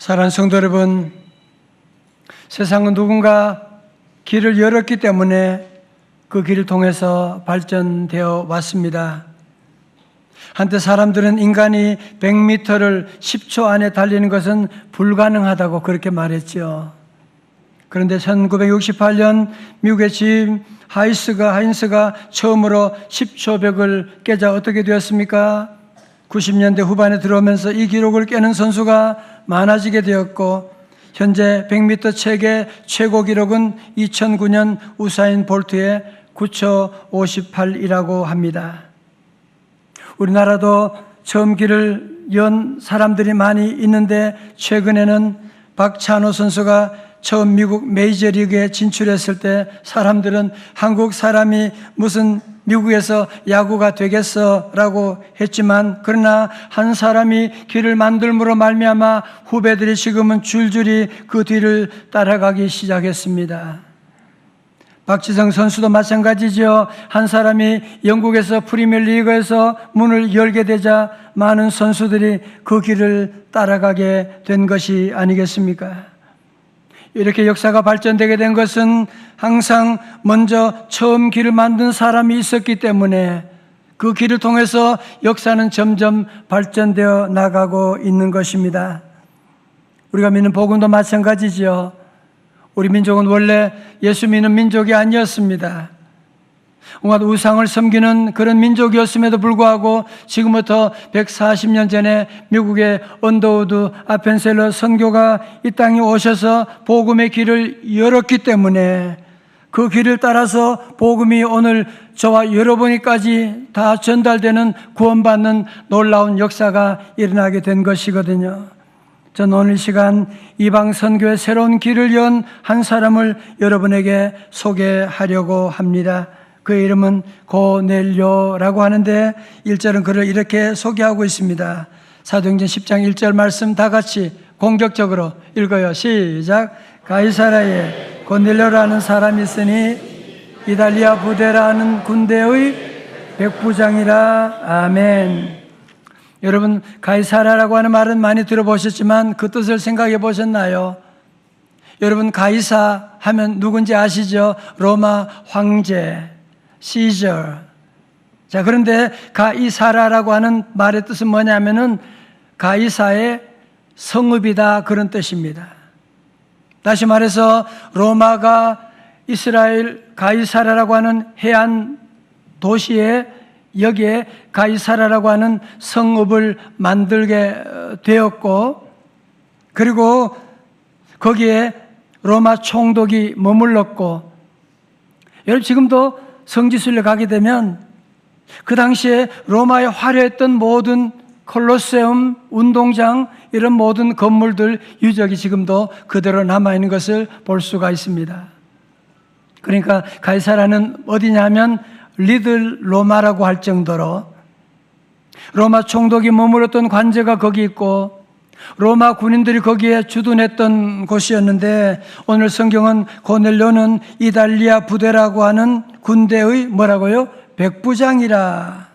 사랑하는 성도 여러분, 세상은 누군가 길을 열었기 때문에 그 길을 통해서 발전되어 왔습니다. 한때 사람들은 인간이 100m를 10초 안에 달리는 것은 불가능하다고 그렇게 말했죠. 그런데 1968년 미국의 짐 하인스가 처음으로 10초 벽을 깨자 어떻게 되었습니까? 90년대 후반에 들어오면서 이 기록을 깨는 선수가 많아지게 되었고, 현재 100m 세계 최고 기록은 2009년 우사인 볼트의 9초 58이라고 합니다. 우리나라도 처음 길을 연 사람들이 많이 있는데, 최근에는 박찬호 선수가 처음 미국 메이저리그에 진출했을 때 사람들은 한국 사람이 무슨 미국에서 야구가 되겠어 라고 했지만, 그러나 한 사람이 길을 만들므로 말미암아 후배들이 지금은 줄줄이 그 뒤를 따라가기 시작했습니다. 박지성 선수도 마찬가지죠. 한 사람이 영국에서 프리미어리그에서 문을 열게 되자 많은 선수들이 그 길을 따라가게 된 것이 아니겠습니까? 이렇게 역사가 발전되게 된 것은 항상 먼저 처음 길을 만든 사람이 있었기 때문에 그 길을 통해서 역사는 점점 발전되어 나가고 있는 것입니다. 우리가 믿는 복음도 마찬가지죠. 우리 민족은 원래 예수 믿는 민족이 아니었습니다. 온갖 우상을 섬기는 그런 민족이었음에도 불구하고 지금부터 140년 전에 미국의 언더우드 아펜셀러 선교가 이 땅에 오셔서 복음의 길을 열었기 때문에 그 길을 따라서 복음이 오늘 저와 여러분이까지 다 전달되는 구원받는 놀라운 역사가 일어나게 된 것이거든요. 전 오늘 시간 이방 선교의 새로운 길을 연 한 사람을 여러분에게 소개하려고 합니다. 그의 이름은 고넬료라고 하는데 1절은 그를 이렇게 소개하고 있습니다. 사도행전 10장 1절 말씀 다 같이 공격적으로 읽어요. 시작. 가이사라에 고넬료라는 사람이 있으니 이달리아 부대라는 군대의 백부장이라. 아멘. 여러분, 가이사라라고 하는 말은 많이 들어보셨지만 그 뜻을 생각해 보셨나요? 여러분, 가이사 하면 누군지 아시죠? 로마 황제 시저. 자, 그런데 가이사라라고 하는 말의 뜻은 뭐냐면은 가이사의 성읍이다, 그런 뜻입니다. 다시 말해서 로마가 이스라엘 가이사라라고 하는 해안 도시에 여기에 가이사라라고 하는 성읍을 만들게 되었고, 그리고 거기에 로마 총독이 머물렀고, 여러분 지금도 성지순례 가게 되면 그 당시에 로마에 화려했던 모든 콜로세움, 운동장, 이런 모든 건물들 유적이 지금도 그대로 남아있는 것을 볼 수가 있습니다. 그러니까 가이사라는 어디냐면 리들 로마라고 할 정도로 로마 총독이 머물렀던 관제가 거기 있고 로마 군인들이 거기에 주둔했던 곳이었는데, 오늘 성경은 고넬료는 이달리아 부대라고 하는 군대의 뭐라고요? 백부장이라.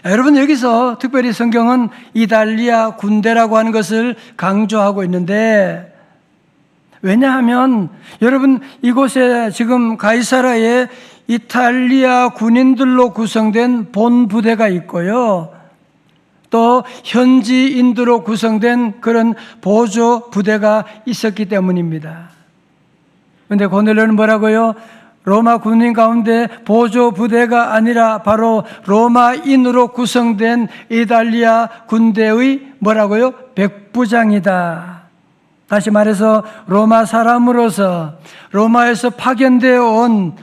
여러분, 여기서 특별히 성경은 이달리아 군대라고 하는 것을 강조하고 있는데, 왜냐하면 여러분 이곳에 지금 가이사라에 이탈리아 군인들로 구성된 본부대가 있고요, 또 현지인들로 구성된 그런 보조 부대가 있었기 때문입니다. 그런데 고넬료는 뭐라고요? 로마 군인 가운데 보조 부대가 아니라 바로 로마인으로 구성된 이달리아 군대의 뭐라고요? 백부장이다. 다시 말해서 로마 사람으로서 로마에서 파견되어 온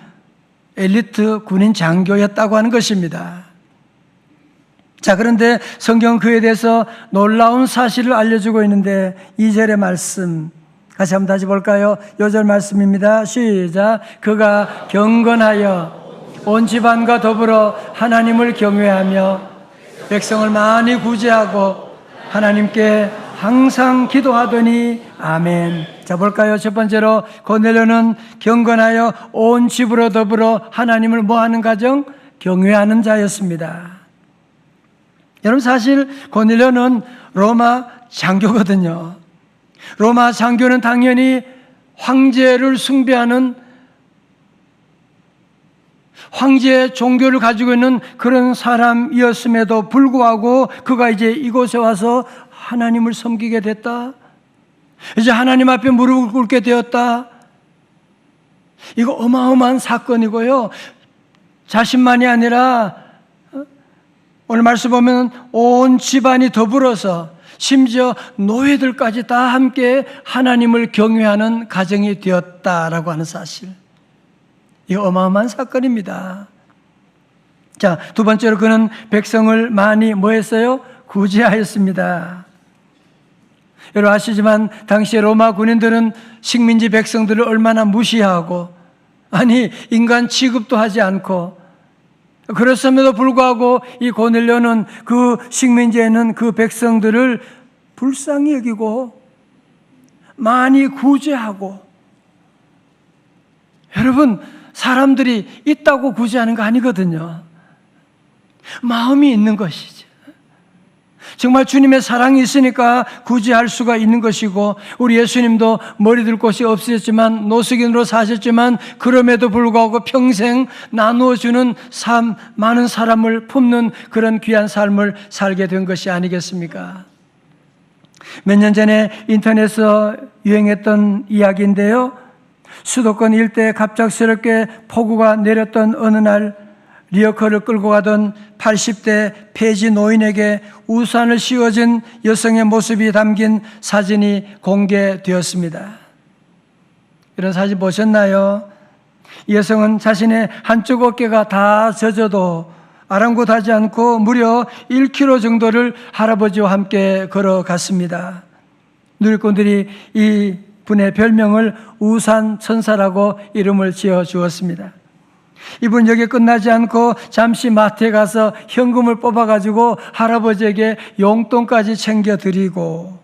엘리트 군인 장교였다고 하는 것입니다. 자, 그런데 성경은 그에 대해서 놀라운 사실을 알려주고 있는데 2절의 말씀 같이 한번 다시 볼까요? 2절 말씀입니다. 시작. 그가 경건하여 온 집안과 더불어 하나님을 경외하며 백성을 많이 구제하고 하나님께 항상 기도하더니. 아멘. 자, 볼까요? 첫 번째로 고넬료는 경건하여 온 집으로 더불어 하나님을 뭐하는 가정? 경외하는 자였습니다. 여러분, 사실 고넬료는 로마 장교거든요. 로마 장교는 당연히 황제를 숭배하는 황제의 종교를 가지고 있는 그런 사람이었음에도 불구하고 그가 이제 이곳에 와서 하나님을 섬기게 됐다. 이제 하나님 앞에 무릎을 꿇게 되었다. 이거 어마어마한 사건이고요. 자신만이 아니라 오늘 말씀 보면 온 집안이 더불어서 심지어 노예들까지 다 함께 하나님을 경외하는 가정이 되었다라고 하는 사실. 이 어마어마한 사건입니다. 자, 두 번째로 그는 백성을 많이 뭐 했어요? 구제하였습니다. 여러분 아시지만 당시에 로마 군인들은 식민지 백성들을 얼마나 무시하고, 아니 인간 취급도 하지 않고, 그렇음에도 불구하고 이 고넬료는 그 식민지에 있는 그 백성들을 불쌍히 여기고 많이 구제하고. 여러분, 사람들이 있다고 구제하는 거 아니거든요. 마음이 있는 것이죠. 정말 주님의 사랑이 있으니까 구제할 수가 있는 것이고, 우리 예수님도 머리 들 곳이 없으셨지만 노숙인으로 사셨지만 그럼에도 불구하고 평생 나누어주는 삶, 많은 사람을 품는 그런 귀한 삶을 살게 된 것이 아니겠습니까? 몇 년 전에 인터넷에서 유행했던 이야기인데요, 수도권 일대에 갑작스럽게 폭우가 내렸던 어느 날 리어커를 끌고 가던 80대 폐지 노인에게 우산을 씌워준 여성의 모습이 담긴 사진이 공개되었습니다. 이런 사진 보셨나요? 이 여성은 자신의 한쪽 어깨가 다 젖어도 아랑곳하지 않고 무려 1km 정도를 할아버지와 함께 걸어갔습니다. 누리꾼들이 이 분의 별명을 우산 천사라고 이름을 지어 주었습니다. 이분 여기 끝나지 않고 잠시 마트에 가서 현금을 뽑아가지고 할아버지에게 용돈까지 챙겨드리고,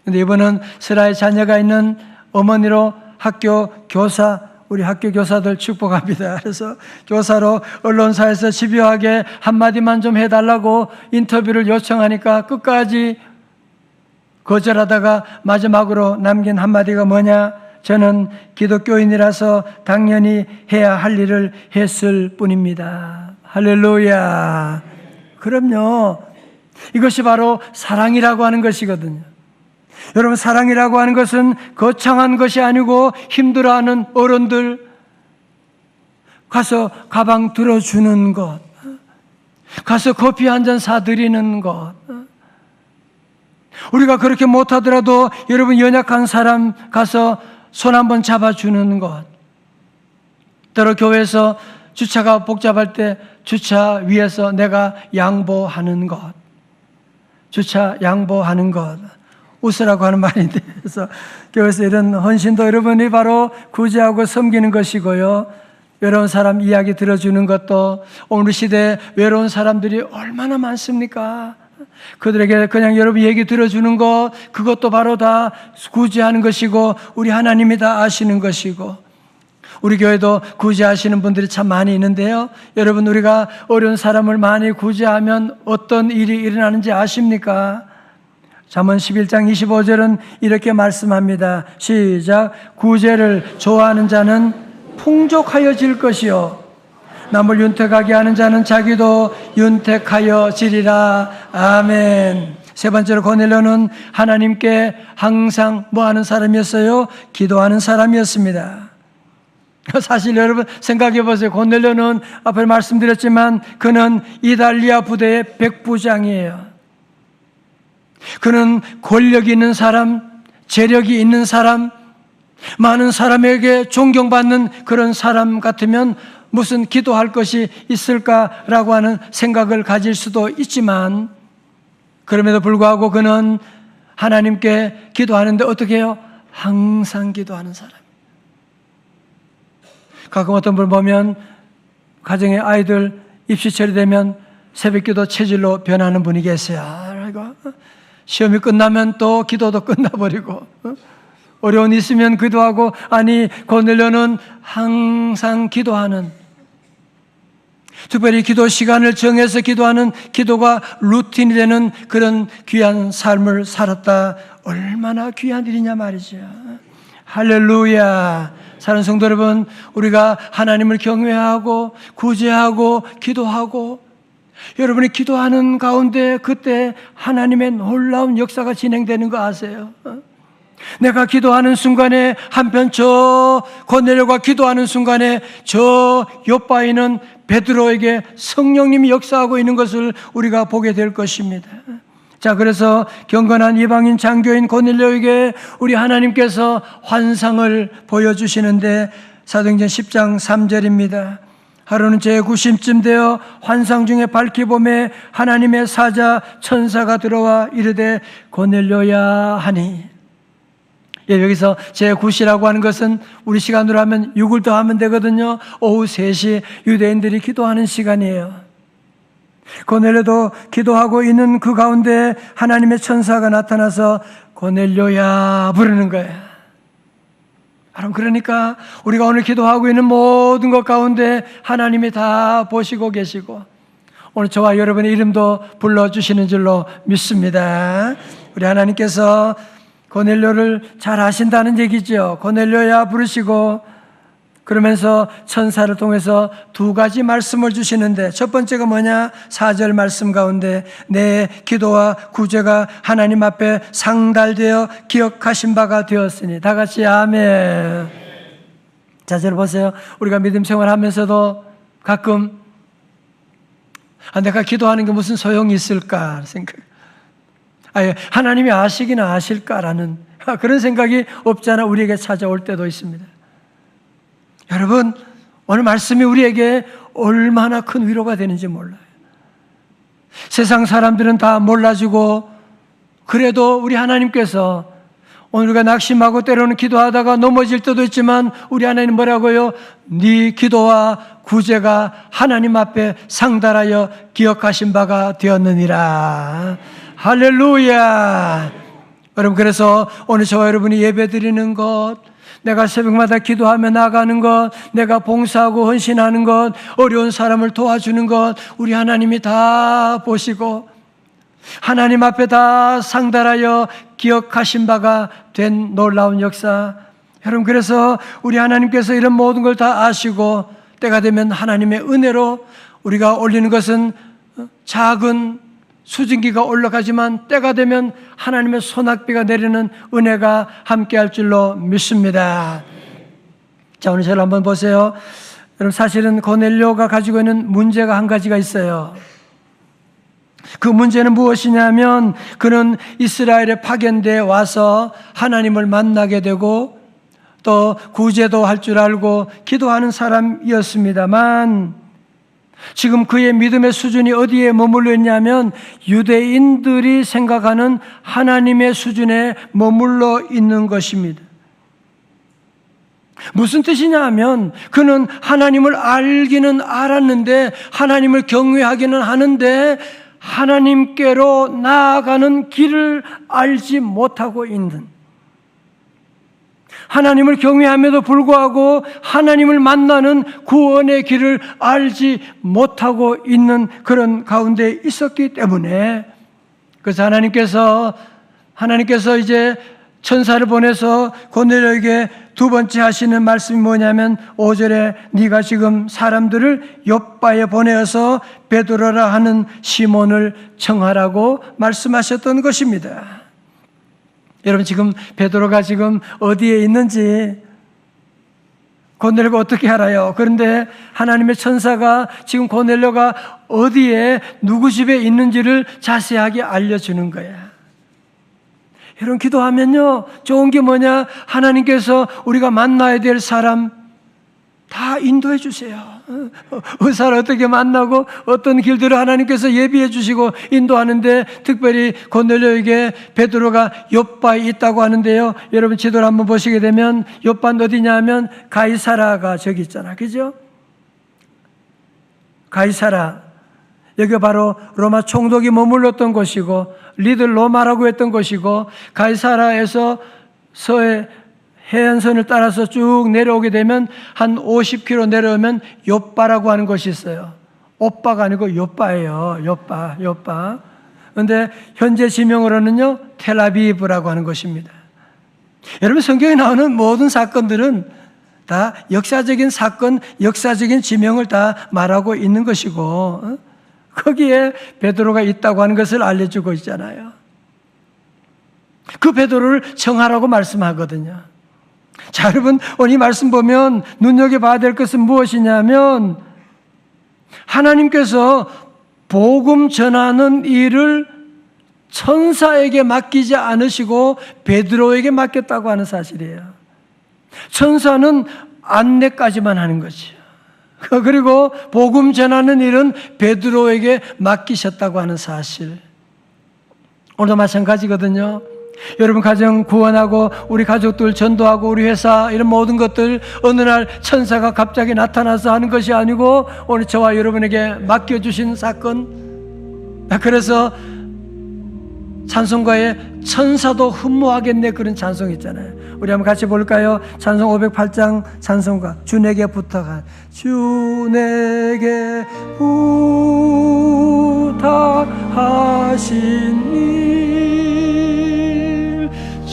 근데 이분은 슬아의 자녀가 있는 어머니로 학교 교사, 우리 학교 교사들 축복합니다. 그래서 교사로 언론사에서 집요하게 한마디만 좀 해달라고 인터뷰를 요청하니까 끝까지 거절하다가 마지막으로 남긴 한마디가 뭐냐? 저는 기독교인이라서 당연히 해야 할 일을 했을 뿐입니다. 할렐루야. 그럼요. 이것이 바로 사랑이라고 하는 것이거든요. 여러분, 사랑이라고 하는 것은 거창한 것이 아니고 힘들어하는 어른들 가서 가방 들어주는 것, 가서 커피 한 잔 사드리는 것, 우리가 그렇게 못하더라도 여러분 연약한 사람 가서 손 한번 잡아주는 것, 때로 교회에서 주차가 복잡할 때 주차 위에서 내가 양보하는 것, 주차 양보하는 것, 웃으라고 하는 말인데, 그래서 교회에서 이런 헌신도 여러분이 바로 구제하고 섬기는 것이고요, 외로운 사람 이야기 들어주는 것도, 오늘 시대에 외로운 사람들이 얼마나 많습니까? 그들에게 그냥 여러분 얘기 들어주는 것, 그것도 바로 다 구제하는 것이고 우리 하나님이 다 아시는 것이고, 우리 교회도 구제하시는 분들이 참 많이 있는데요, 여러분 우리가 어려운 사람을 많이 구제하면 어떤 일이 일어나는지 아십니까? 잠언 11장 25절은 이렇게 말씀합니다. 시작. 구제를 좋아하는 자는 풍족하여질 것이요 남을 윤택하게 하는 자는 자기도 윤택하여지리라. 아멘. 세 번째로 고넬료는 하나님께 항상 뭐 하는 사람이었어요? 기도하는 사람이었습니다. 사실 여러분 생각해 보세요. 고넬료는 앞에 말씀드렸지만 그는 이달리아 부대의 백부장이에요. 그는 권력이 있는 사람, 재력이 있는 사람, 많은 사람에게 존경받는 그런 사람 같으면 무슨 기도할 것이 있을까라고 하는 생각을 가질 수도 있지만, 그럼에도 불구하고 그는 하나님께 기도하는데 어떻게 해요? 항상 기도하는 사람. 가끔 어떤 분 보면 가정의 아이들 입시철이 되면 새벽기도 체질로 변하는 분이 계세요. 아이고, 시험이 끝나면 또 기도도 끝나버리고, 어려운 일 있으면 기도하고. 아니, 고넬료는 항상 기도하는, 특별히 기도 시간을 정해서 기도하는 기도가 루틴이 되는 그런 귀한 삶을 살았다. 얼마나 귀한 일이냐 말이죠. 할렐루야. 사랑하는 성도 여러분, 우리가 하나님을 경외하고 구제하고 기도하고 여러분이 기도하는 가운데 그때 하나님의 놀라운 역사가 진행되는 거 아세요? 내가 기도하는 순간에 한편 저 고넬료가 기도하는 순간에 저 욥바위는 베드로에게 성령님이 역사하고 있는 것을 우리가 보게 될 것입니다. 자, 그래서 경건한 이방인 장교인 고넬료에게 우리 하나님께서 환상을 보여주시는데 사도행전 10장 3절입니다. 하루는 제9심쯤 되어 환상 중에 밝히 보매 하나님의 사자 천사가 들어와 이르되 고넬료야 하니. 예, 여기서 제9시라고 하는 것은 우리 시간으로 하면 6을 더하면 되거든요. 오후 3시 유대인들이 기도하는 시간이에요. 고넬료도 기도하고 있는 그 가운데 하나님의 천사가 나타나서 고넬료야 부르는 거예요. 여러분, 그러니까 우리가 오늘 기도하고 있는 모든 것 가운데 하나님이 다 보시고 계시고 오늘 저와 여러분의 이름도 불러주시는 줄로 믿습니다. 우리 하나님께서 고넬료를 잘 아신다는 얘기죠. 고넬료야 부르시고 그러면서 천사를 통해서 두 가지 말씀을 주시는데 첫 번째가 뭐냐? 4절 말씀 가운데 내 기도와 구제가 하나님 앞에 상달되어 기억하신 바가 되었으니. 다 같이 아멘. 자, 저 보세요. 우리가 믿음 생활하면서도 가끔 내가 기도하는 게 무슨 소용이 있을까 생각. 하나님이 아시기나 아실까라는 그런 생각이 없잖아 우리에게 찾아올 때도 있습니다. 여러분, 오늘 말씀이 우리에게 얼마나 큰 위로가 되는지 몰라요. 세상 사람들은 다 몰라주고 그래도 우리 하나님께서 오늘 우리가 낙심하고 때로는 기도하다가 넘어질 때도 있지만 우리 하나님 뭐라고요? 네 기도와 구제가 하나님 앞에 상달하여 기억하신 바가 되었느니라. 할렐루야. 여러분, 그래서 오늘 저와 여러분이 예배 드리는 것, 내가 새벽마다 기도하며 나가는 것, 내가 봉사하고 헌신하는 것, 어려운 사람을 도와주는 것, 우리 하나님이 다 보시고 하나님 앞에 다 상달하여 기억하신 바가 된 놀라운 역사. 여러분, 그래서 우리 하나님께서 이런 모든 걸 다 아시고 때가 되면 하나님의 은혜로 우리가 올리는 것은 작은 수증기가 올라가지만 때가 되면 하나님의 소낙비가 내리는 은혜가 함께할 줄로 믿습니다. 자, 오늘 저를 한번 보세요. 여러분, 사실은 고넬료가 가지고 있는 문제가 한 가지가 있어요. 그 문제는 무엇이냐면 그는 이스라엘에 파견돼 와서 하나님을 만나게 되고 또 구제도 할 줄 알고 기도하는 사람이었습니다만 지금 그의 믿음의 수준이 어디에 머물러 있냐면 유대인들이 생각하는 하나님의 수준에 머물러 있는 것입니다. 무슨 뜻이냐 하면 그는 하나님을 알기는 알았는데 하나님을 경외하기는 하는데 하나님께로 나아가는 길을 알지 못하고 있는, 하나님을 경외함에도 불구하고 하나님을 만나는 구원의 길을 알지 못하고 있는 그런 가운데 있었기 때문에 그래서 하나님께서 이제 천사를 보내서 고넬료에게 두 번째 하시는 말씀이 뭐냐면 5절에 네가 지금 사람들을 욥바에 보내어서 베드로라 하는 시몬을 청하라고 말씀하셨던 것입니다. 여러분, 지금 베드로가 지금 어디에 있는지 고넬료가 어떻게 알아요? 그런데 하나님의 천사가 지금 고넬료가 어디에 누구 집에 있는지를 자세하게 알려주는 거야. 여러분, 기도하면요 좋은 게 뭐냐? 하나님께서 우리가 만나야 될 사람 다 인도해 주세요. 의사를 어떻게 만나고 어떤 길들을 하나님께서 예비해 주시고 인도하는데 특별히 고넬료에게 베드로가 욥바에 있다고 하는데요, 여러분 지도를 한번 보시게 되면 욥바는 어디냐 하면 가이사라가 저기 있잖아, 그죠? 가이사라, 여기가 바로 로마 총독이 머물렀던 곳이고 리들 로마라고 했던 곳이고 가이사라에서 서해 해안선을 따라서 쭉 내려오게 되면 한 50km 내려오면 욥바라고 하는 곳이 있어요. 오빠가 아니고 요빠예요. 요빠. 그런데 현재 지명으로는요, 텔아비브라고 하는 곳입니다. 여러분, 성경에 나오는 모든 사건들은 다 역사적인 사건, 역사적인 지명을 다 말하고 있는 것이고, 거기에 베드로가 있다고 하는 것을 알려주고 있잖아요. 그 베드로를 청하라고 말씀하거든요. 자, 여러분, 오늘 이 말씀 보면 눈여겨봐야 될 것은 무엇이냐면, 하나님께서 복음 전하는 일을 천사에게 맡기지 않으시고 베드로에게 맡겼다고 하는 사실이에요. 천사는 안내까지만 하는 거죠. 그리고 복음 전하는 일은 베드로에게 맡기셨다고 하는 사실. 오늘도 마찬가지거든요. 여러분 가정 구원하고 우리 가족들 전도하고 우리 회사 이런 모든 것들 어느 날 천사가 갑자기 나타나서 하는 것이 아니고 오늘 저와 여러분에게 맡겨주신 사건. 그래서 찬송가에 천사도 흠모하겠네 그런 찬송 있잖아요. 우리 한번 같이 볼까요? 찬송 508장 찬송가. 주 내게 부탁한 주 내게 부탁하신 일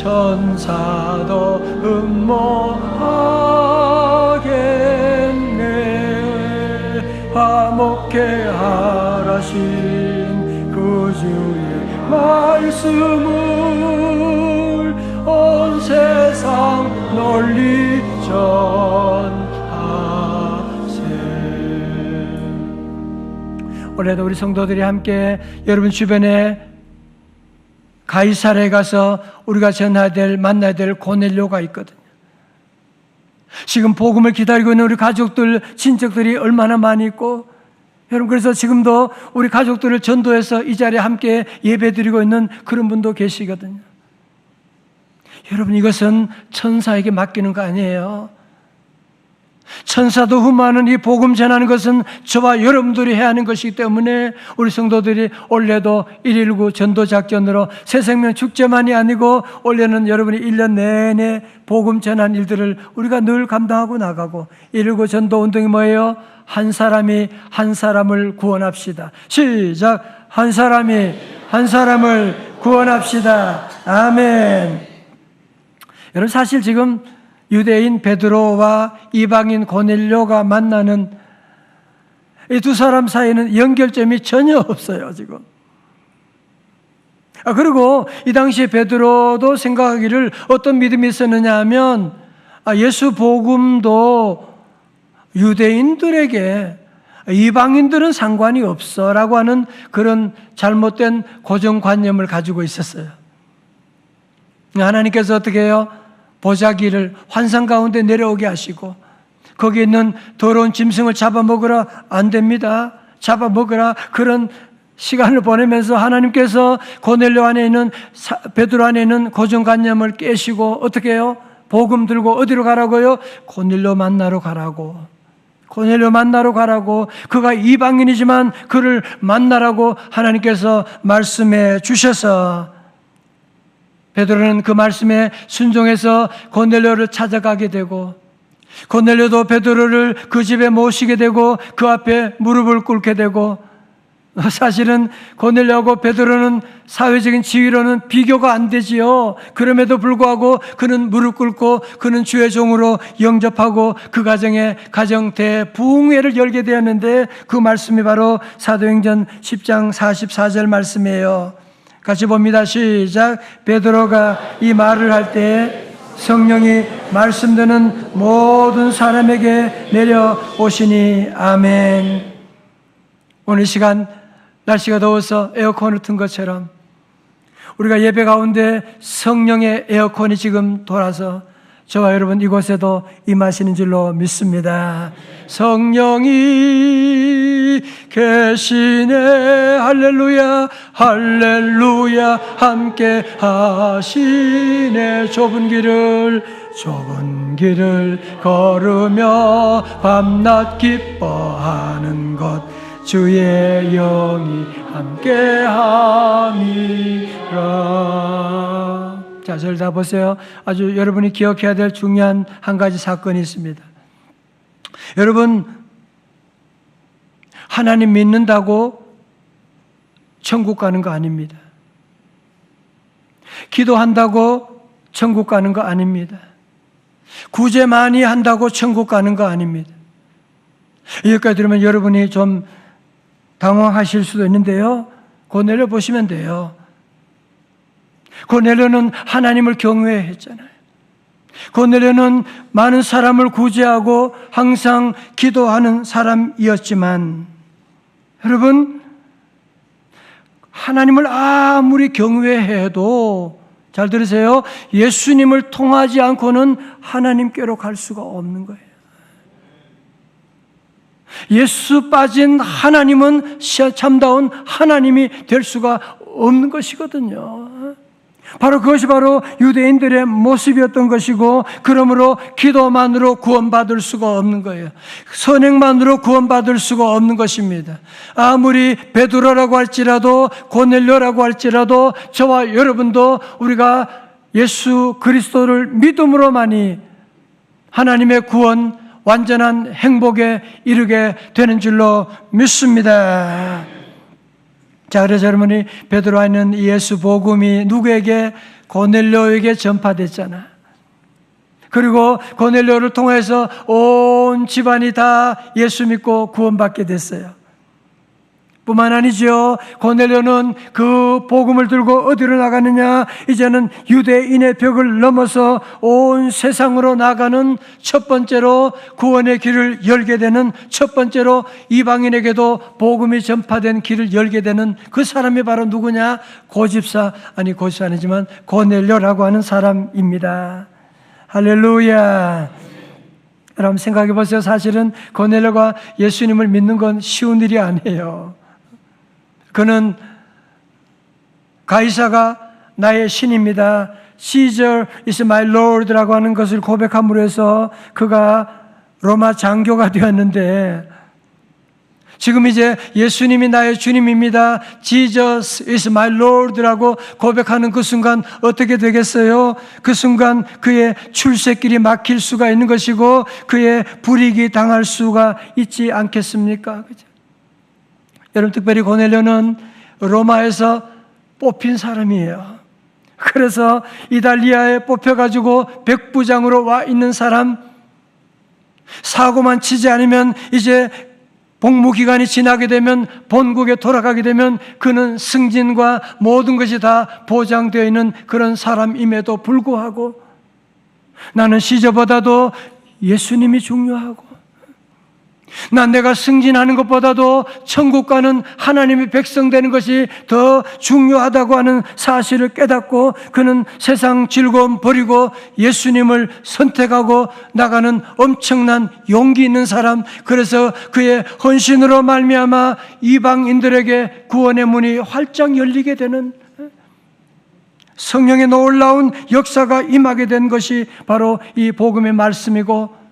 천사도 흠모하겠네. 화목해 하라신 그 주의 말씀을 온 세상 널리 전하세. 올해도 우리 성도들이 함께 여러분 주변에 가이사랴에 가서 우리가 전해야 될, 만나야 될 고넬료가 있거든요. 지금 복음을 기다리고 있는 우리 가족들, 친척들이 얼마나 많이 있고, 여러분 그래서 지금도 우리 가족들을 전도해서 이 자리에 함께 예배드리고 있는 그런 분도 계시거든요. 여러분 이것은 천사에게 맡기는 거 아니에요. 천사도 흠모하는 이 복음 전하는 것은 저와 여러분들이 해야 하는 것이기 때문에 우리 성도들이 올해도 119 전도작전으로 새생명 축제만이 아니고 올해는 여러분이 1년 내내 복음 전하는 일들을 우리가 늘 감당하고 나가고 119 전도운동이 뭐예요? 한 사람이 한 사람을 구원합시다. 시작! 한 사람이 한 사람을 구원합시다. 아멘. 여러분 사실 지금 유대인 베드로와 이방인 고넬료가 만나는 이 두 사람 사이에는 연결점이 전혀 없어요 지금. 그리고 이 당시에 베드로도 생각하기를 어떤 믿음이 있었느냐 하면 예수 복음도 유대인들에게 이방인들은 상관이 없어라고 하는 그런 잘못된 고정관념을 가지고 있었어요. 하나님께서 어떻게 해요? 보자기를 환상 가운데 내려오게 하시고 거기에 있는 더러운 짐승을 잡아먹으라. 안 됩니다. 잡아먹으라. 그런 시간을 보내면서 하나님께서 고넬료 안에 있는 베드로 안에 있는 고정관념을 깨시고 어떻게 해요? 복음 들고 어디로 가라고요? 고넬료 만나러 가라고. 고넬료 만나러 가라고. 그가 이방인이지만 그를 만나라고 하나님께서 말씀해 주셔서 베드로는 그 말씀에 순종해서 고넬료를 찾아가게 되고 고넬료도 베드로를 그 집에 모시게 되고 그 앞에 무릎을 꿇게 되고 사실은 고넬료하고 베드로는 사회적인 지위로는 비교가 안 되지요. 그럼에도 불구하고 그는 무릎 꿇고 그는 주의 종으로 영접하고 그 가정에 가정 대부흥회를 열게 되었는데 그 말씀이 바로 사도행전 10장 44절 말씀이에요. 같이 봅니다. 시작. 베드로가 이 말을 할 때 성령이 말씀 듣는 모든 사람에게 내려오시니 아멘. 오늘 시간 날씨가 더워서 에어컨을 튼 것처럼 우리가 예배 가운데 성령의 에어컨이 지금 돌아서 저와 여러분 이곳에도 임하시는 줄로 믿습니다. 성령이 계시네. 할렐루야 할렐루야 함께 하시네. 좁은 길을 걸으며 밤낮 기뻐하는 것 주의 영이 함께함이라. 자, 저를 다 보세요. 아주 여러분이 기억해야 될 중요한 한 가지 사건이 있습니다. 여러분, 하나님 믿는다고 천국 가는 거 아닙니다. 기도한다고 천국 가는 거 아닙니다. 구제 많이 한다고 천국 가는 거 아닙니다. 여기까지 들으면 여러분이 좀 당황하실 수도 있는데요. 고넬료 보시면 돼요. 고넬료는 하나님을 경외했잖아요. 고넬료는 많은 사람을 구제하고 항상 기도하는 사람이었지만, 여러분, 하나님을 아무리 경외해도, 잘 들으세요, 예수님을 통하지 않고는 하나님께로 갈 수가 없는 거예요. 예수 빠진 하나님은 참다운 하나님이 될 수가 없는 것이거든요. 바로 그것이 바로 유대인들의 모습이었던 것이고, 그러므로 기도만으로 구원받을 수가 없는 거예요. 선행만으로 구원받을 수가 없는 것입니다. 아무리 베드로라고 할지라도, 고넬료라고 할지라도, 저와 여러분도 우리가 예수 그리스도를 믿음으로만이 하나님의 구원, 완전한 행복에 이르게 되는 줄로 믿습니다. 자, 그래서 여러분이 베드로가 있는 예수 복음이 누구에게? 고넬료에게 전파됐잖아. 그리고 고넬료를 통해서 온 집안이 다 예수 믿고 구원받게 됐어요. 뿐만 아니죠. 고넬료는 그 복음을 들고 어디로 나가느냐? 이제는 유대인의 벽을 넘어서 온 세상으로 나가는, 첫 번째로 구원의 길을 열게 되는, 첫 번째로 이방인에게도 복음이 전파된 길을 열게 되는 그 사람이 바로 누구냐? 고집사 아니지만 고넬료라고 하는 사람입니다. 할렐루야. 여러분 생각해 보세요. 사실은 고넬료가 예수님을 믿는 건 쉬운 일이 아니에요. 그는 가이사가 나의 신입니다, Caesar is my Lord라고 하는 것을 고백함으로 해서 그가 로마 장교가 되었는데, 지금 이제 예수님이 나의 주님입니다, Jesus is my Lord라고 고백하는 그 순간 어떻게 되겠어요? 그 순간 그의 출세길이 막힐 수가 있는 것이고 그의 불이익이 당할 수가 있지 않겠습니까? 그죠? 여러분, 특별히 고넬료는 로마에서 뽑힌 사람이에요. 그래서 이달리아에 뽑혀가지고 백부장으로 와 있는 사람, 사고만 치지 않으면 이제 복무기간이 지나게 되면, 본국에 돌아가게 되면 그는 승진과 모든 것이 다 보장되어 있는 그런 사람임에도 불구하고 나는 시저보다도 예수님이 중요하고, 난 내가 승진하는 것보다도 천국 가는 하나님의 백성 되는 것이 더 중요하다고 하는 사실을 깨닫고 그는 세상 즐거움 버리고 예수님을 선택하고 나가는 엄청난 용기 있는 사람, 그래서 그의 헌신으로 말미암아 이방인들에게 구원의 문이 활짝 열리게 되는, 성령의 놀라운 역사가 임하게 된 것이 바로 이 복음의 말씀이고,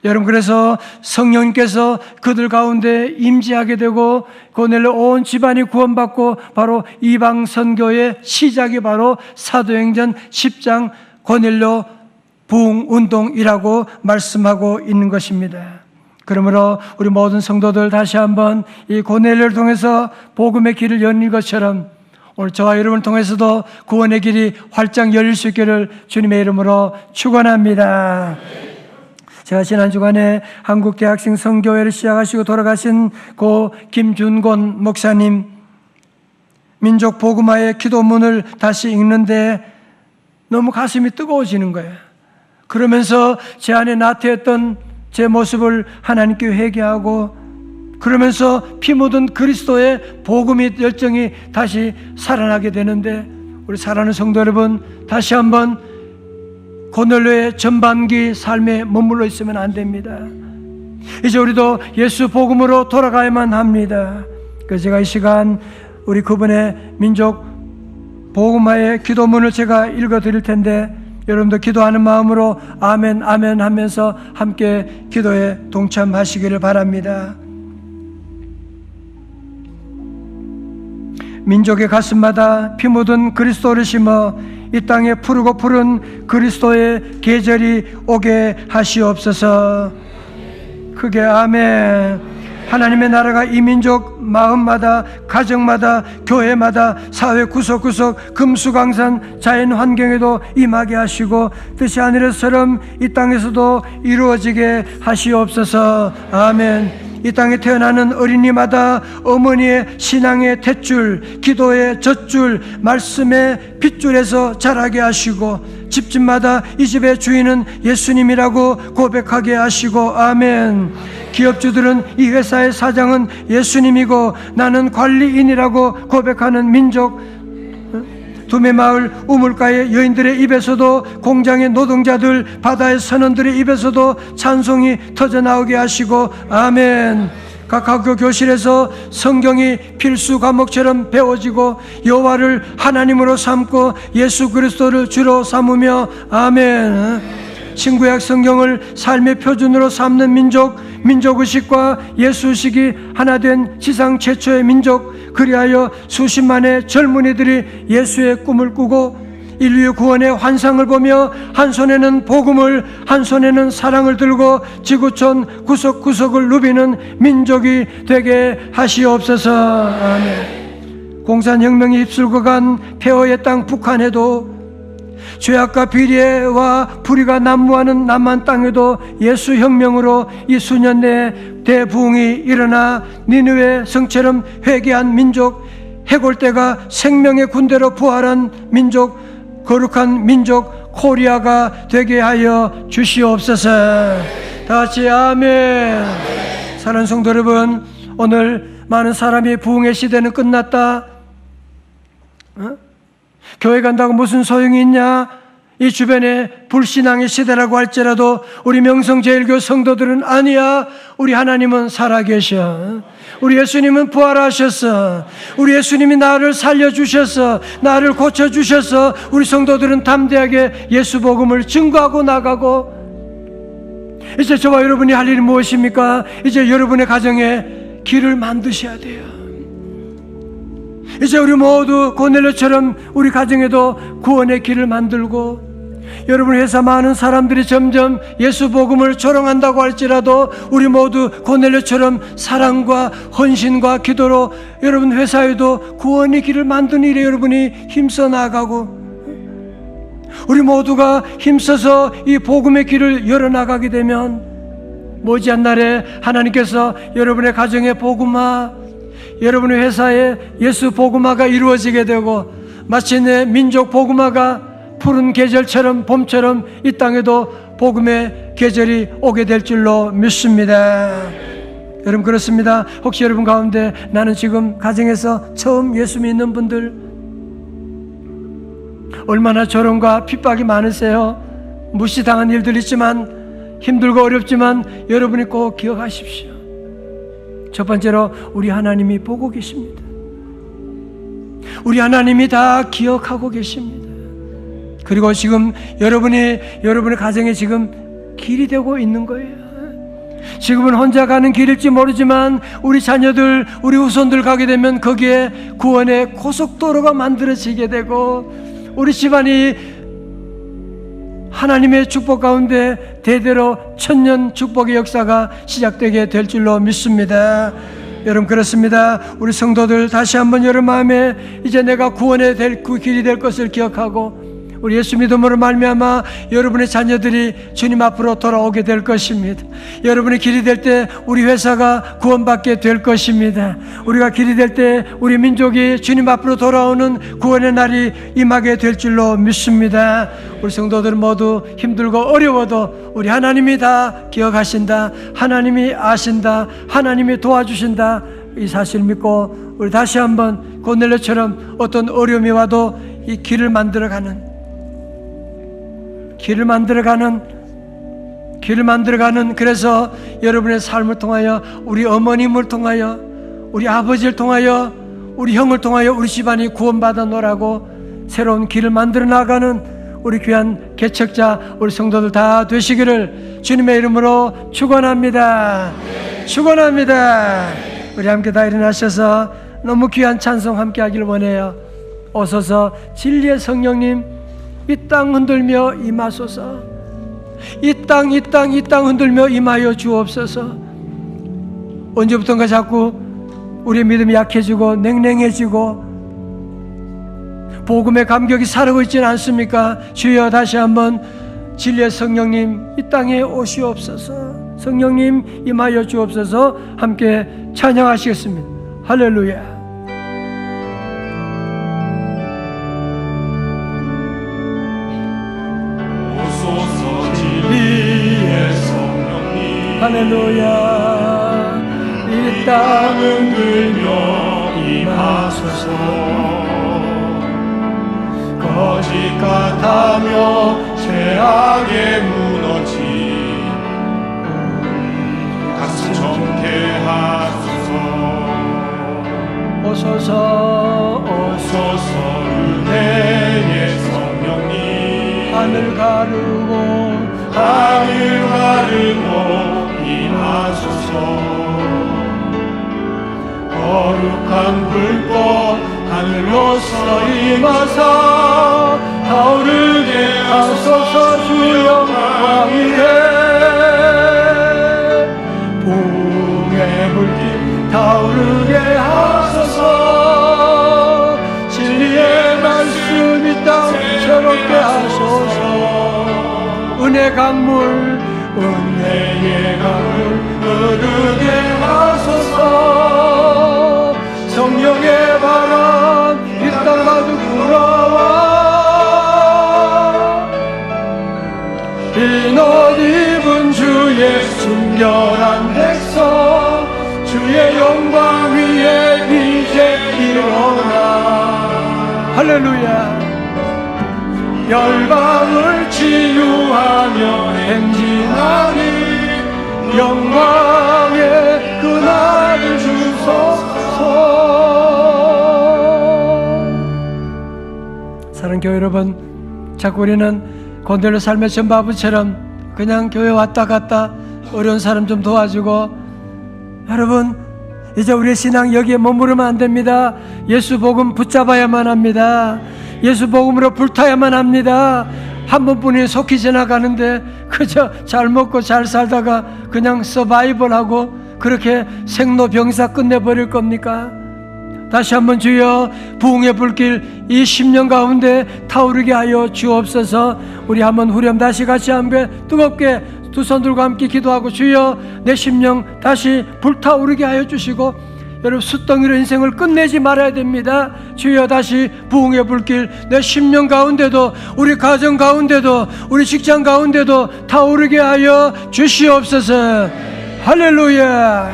여러분, 그래서 성령님께서 그들 가운데 임재하게 되고 고넬료 온 집안이 구원받고 바로 이방 선교의 시작이 바로 사도행전 10장 고넬료 부흥 운동이라고 말씀하고 있는 것입니다. 그러므로 우리 모든 성도들 다시 한번 이 고넬료를 통해서 복음의 길을 열린 것처럼 오늘 저와 여러분을 통해서도 구원의 길이 활짝 열릴 수 있기를 주님의 이름으로 축원합니다. 제가 지난 주간에 한국대학생 선교회를 시작하시고 돌아가신 고 김준곤 목사님 민족 복음화의 기도문을 다시 읽는데 너무 가슴이 뜨거워지는 거예요. 그러면서 제 안에 나태했던 제 모습을 하나님께 회개하고, 그러면서 피 묻은 그리스도의 복음의 열정이 다시 살아나게 되는데, 우리 사랑하는 성도 여러분, 다시 한번 고넬료의 전반기 삶에 머물러 있으면 안 됩니다. 이제 우리도 예수 복음으로 돌아가야만 합니다. 그래서 제가 이 시간 우리 그분의 민족 복음화의 기도문을 제가 읽어 드릴 텐데, 여러분도 기도하는 마음으로 아멘 아멘 하면서 함께 기도에 동참하시기를 바랍니다. 민족의 가슴마다 피 묻은 그리스도를 심어 이 땅에 푸르고 푸른 그리스도의 계절이 오게 하시옵소서. 크게 아멘. 하나님의 나라가 이 민족 마음마다, 가정마다, 교회마다, 사회 구석구석, 금수강산, 자연 환경에도 임하게 하시고 뜻이 하늘에서처럼 이 땅에서도 이루어지게 하시옵소서. 아멘. 이 땅에 태어나는 어린이마다 어머니의 신앙의 탯줄, 기도의 젖줄, 말씀의 핏줄에서 자라게 하시고 집집마다 이 집의 주인은 예수님이라고 고백하게 하시고 아멘. 기업주들은 이 회사의 사장은 예수님이고 나는 관리인이라고 고백하는 민족, 두메마을 우물가의 여인들의 입에서도, 공장의 노동자들, 바다의 선원들의 입에서도 찬송이 터져나오게 하시고 아멘. 각 학교 교실에서 성경이 필수 과목처럼 배워지고 여호와를 하나님으로 삼고 예수 그리스도를 주로 삼으며 아멘. 신구약 성경을 삶의 표준으로 삼는 민족, 민족의식과 예수의식이 하나 된 지상 최초의 민족, 그리하여 수십만의 젊은이들이 예수의 꿈을 꾸고 인류의 구원의 환상을 보며 한 손에는 복음을, 한 손에는 사랑을 들고 지구촌 구석구석을 누비는 민족이 되게 하시옵소서. 아멘. 공산혁명이 휩쓸고 간 폐허의 땅 북한에도, 죄악과 비리와 불의가 난무하는 남한 땅에도 예수 혁명으로 이 수년 내에 대부흥이 일어나 니느웨 성처럼 회개한 민족, 해골대가 생명의 군대로 부활한 민족, 거룩한 민족 코리아가 되게 하여 주시옵소서. 다 같이 아멘. 사랑하는 성도 여러분, 오늘 많은 사람이 부흥의 시대는 끝났다, 교회 간다고 무슨 소용이 있냐, 이 주변에 불신앙의 시대라고 할지라도 우리 명성제일교 성도들은 아니야. 우리 하나님은 살아계셔. 우리 예수님은 부활하셨어. 우리 예수님이 나를 살려주셨어. 나를 고쳐주셨어. 우리 성도들은 담대하게 예수 복음을 증거하고 나가고, 이제 저와 여러분이 할 일이 무엇입니까? 이제 여러분의 가정에 길을 만드셔야 돼요. 이제 우리 모두 고넬료처럼 우리 가정에도 구원의 길을 만들고, 여러분 회사 많은 사람들이 점점 예수 복음을 조롱한다고 할지라도 우리 모두 고넬료처럼 사랑과 헌신과 기도로 여러분 회사에도 구원의 길을 만드는 일에 여러분이 힘써 나가고, 우리 모두가 힘써서 이 복음의 길을 열어나가게 되면 머지않은 날에 하나님께서 여러분의 가정의 복음화, 여러분의 회사에 예수 복음화가 이루어지게 되고, 마침내 민족 복음화가 푸른 계절처럼, 봄처럼 이 땅에도 복음의 계절이 오게 될 줄로 믿습니다. 여러분 그렇습니다. 혹시 여러분 가운데 나는 지금 가정에서 처음 예수 믿는 분들, 얼마나 조롱과 핍박이 많으세요. 무시당한 일들 있지만, 힘들고 어렵지만 여러분이 꼭 기억하십시오. 첫 번째로 우리 하나님이 보고 계십니다. 우리 하나님이 다 기억하고 계십니다. 그리고 지금 여러분의 가정에 지금 길이 되고 있는 거예요. 지금은 혼자 가는 길일지 모르지만 우리 자녀들, 우리 후손들 가게 되면 거기에 구원의 고속도로가 만들어지게 되고, 우리 집안이 하나님의 축복 가운데 대대로 천년 축복의 역사가 시작되게 될 줄로 믿습니다. 여러분 그렇습니다. 우리 성도들 다시 한번 여러분 마음에 이제 내가 구원의 그 길이 될 것을 기억하고, 우리 예수 믿음으로 말미암아 여러분의 자녀들이 주님 앞으로 돌아오게 될 것입니다. 여러분의 길이 될 때 우리 회사가 구원받게 될 것입니다. 우리가 길이 될 때 우리 민족이 주님 앞으로 돌아오는 구원의 날이 임하게 될 줄로 믿습니다. 우리 성도들 모두 힘들고 어려워도 우리 하나님이 다 기억하신다, 하나님이 아신다, 하나님이 도와주신다, 이 사실 믿고 우리 다시 한번 고넬료처럼 어떤 어려움이 와도 이 길을 만들어가는, 그래서 여러분의 삶을 통하여, 우리 어머님을 통하여, 우리 아버지를 통하여, 우리 형을 통하여 우리 집안이 구원받아 놓으라고 새로운 길을 만들어 나가는 우리 귀한 개척자 우리 성도들 다 되시기를 주님의 이름으로 축원합니다. 축원합니다. 우리 함께 다 일어나셔서 너무 귀한 찬송 함께 하길 원해요. 오소서 진리의 성령님, 이 땅 흔들며 임하소서. 이 땅 흔들며 임하여 주옵소서. 언제부턴가 자꾸 우리의 믿음이 약해지고 냉랭해지고 복음의 감격이 사라지고 있지는 않습니까? 주여, 다시 한번 진리의 성령님 이 땅에 오시옵소서. 성령님 임하여 주옵소서. 함께 찬양하시겠습니다. 할렐루야. 오소서 진리의 성령님, 할렐루야. 이 땅은 들며 임하소서. 거짓 같으며 죄악에 무너진 가슴 정케하소서. 오소서 오소서 은혜의 성령님, 하늘 가르고 임하소서. 거룩한 불꽃 하늘로서 임하사 타오르게 하소서. 주 영광 위에 붕의 불길 타오르게 하소서. 진리의 말씀 이 땅 새롭게 하소서. 은혜 강물 은혜의 강물 흐르게 하소서. 성령의 바람 이 땅 가득 불어와 흰옷 입은 주의 순결한 백성 주의 영광 위에 이제 일어나. 할렐루야. 열방을 치유하며 행진하니 영광의 그날을 주소서. 사랑하는 교회 여러분, 자꾸 우리는 고넬료 삶의 전바부처럼 그냥 교회 왔다 갔다 어려운 사람 좀 도와주고, 여러분 이제 우리의 신앙 여기에 머무르면 안 됩니다. 예수 복음 붙잡아야만 합니다. 예수 복음으로 불타야만 합니다. 한 번뿐이 속히 지나가는데 그저 잘 먹고 잘 살다가 그냥 서바이벌하고 그렇게 생로병사 끝내버릴 겁니까? 다시 한번 주여, 부흥의 불길 이 10년 가운데 타오르게 하여 주옵소서. 우리 한번 후렴 다시 같이 함께 뜨겁게 두 손 들고 함께 기도하고, 주여 내 심령 다시 불타오르게 하여 주시고, 여러분 숫덩이로 인생을 끝내지 말아야 됩니다. 주여 다시 부흥의 불길 내 심령 가운데도, 우리 가정 가운데도, 우리 직장 가운데도 타오르게 하여 주시옵소서. 할렐루야.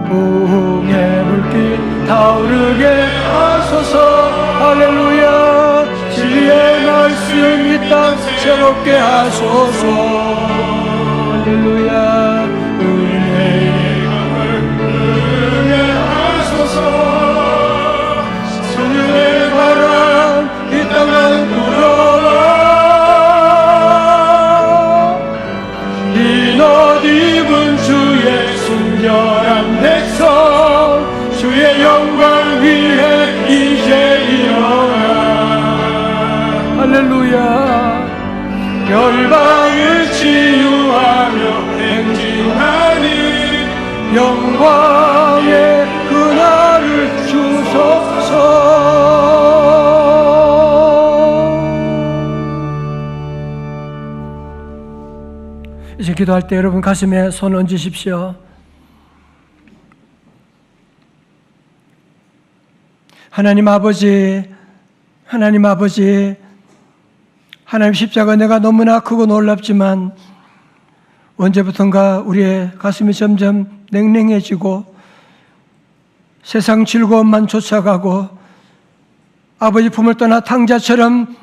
부흥의 불길 타오르게 하소서. 할렐루야. 진리의 말씀 이 땅 새롭게 하소서. 할렐루야. 은혜의 강을 흐르게 하소서. 성령의 바람 이 땅을 불어와 흰옷 입은 주의 순결한 백성 주의 영광 위에 이제 일어나. 할렐루야. 열방을 치유하며 행진하니 영광의 그날을 주소서. 이제 기도할 때 여러분 가슴에 손 얹으십시오. 하나님 아버지, 하나님 아버지, 하나님 십자가 내가 너무나 크고 놀랍지만 언제부턴가 우리의 가슴이 점점 냉랭해지고 세상 즐거움만 쫓아가고 아버지 품을 떠나 탕자처럼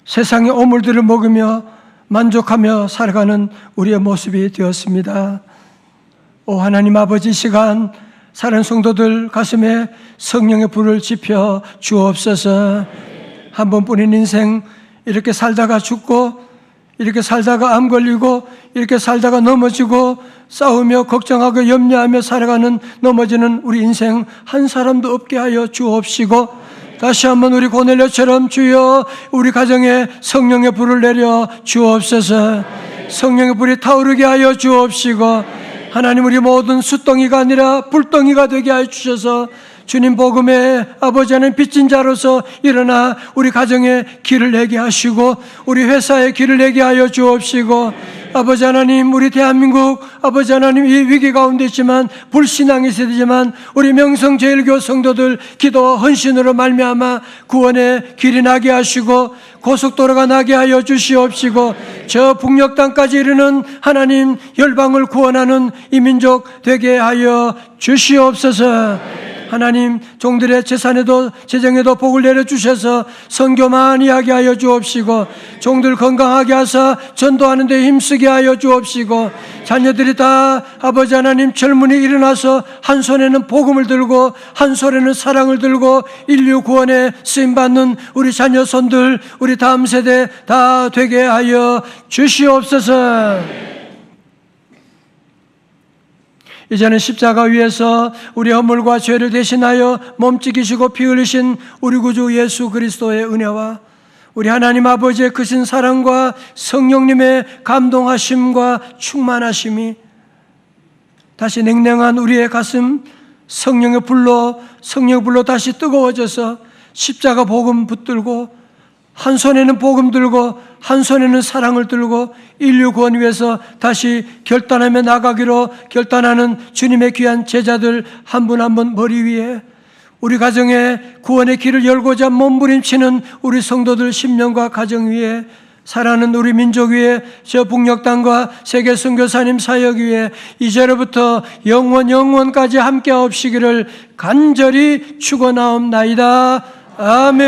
세상의 오물들을 먹으며 만족하며 살아가는 우리의 모습이 되었습니다. 오 하나님 아버지, 이 시간 사랑하는 성도들 가슴에 성령의 불을 지펴 주옵소서. 한 번뿐인 인생 이렇게 살다가 죽고, 이렇게 살다가 암 걸리고, 이렇게 살다가 넘어지고 싸우며 걱정하고 염려하며 살아가는, 넘어지는 우리 인생 한 사람도 없게 하여 주옵시고, 다시 한번 우리 고넬료처럼 주여 우리 가정에 성령의 불을 내려 주옵소서. 성령의 불이 타오르게 하여 주옵시고, 하나님 우리 모든 숯덩이가 아니라 불덩이가 되게 하여 주셔서 주님 복음에 아버지 하나님 빚진 자로서 일어나 우리 가정에 길을 내게 하시고 우리 회사에 길을 내게 하여 주옵시고, 아버지 하나님 우리 대한민국 아버지 하나님 이 위기 가운데 있지만 불신앙이 세대지만 우리 명성제일교 성도들 기도와 헌신으로 말미암아 구원의 길이 나게 하시고 고속도로가 나게 하여 주시옵시고, 저 북녘 땅까지 이르는 하나님 열방을 구원하는 이 민족 되게 하여 주시옵소서. 하나님 종들의 재산에도 재정에도 복을 내려주셔서 선교 많이 하게 하여 주옵시고, 종들 건강하게 하사 전도하는 데 힘쓰게 하여 주옵시고, 자녀들이 다 아버지 하나님 젊은이 일어나서 한 손에는 복음을 들고 한 손에는 사랑을 들고 인류 구원에 쓰임받는 우리 자녀 손들 우리 다음 세대 다 되게 하여 주시옵소서. 이제는 십자가 위에서 우리 허물과 죄를 대신하여 몸찍이시고 피 흘리신 우리 구주 예수 그리스도의 은혜와 우리 하나님 아버지의 크신 사랑과 성령님의 감동하심과 충만하심이 다시 냉랭한 우리의 가슴 성령의 불로 다시 뜨거워져서 십자가 복음 붙들고 한 손에는 복음 들고 한 손에는 사랑을 들고 인류 구원 위해서 다시 결단하며 나가기로 결단하는 주님의 귀한 제자들 한 분 한 분 머리 위에 우리 가정에 구원의 길을 열고자 몸부림치는 우리 성도들 심령과 가정 위에 살아가는 우리 민족 위에 저 북녘 땅과 세계 선교사님 사역 위에 이제로부터 영원까지 함께 하옵시기를 간절히 축원하옵나이다. 아멘.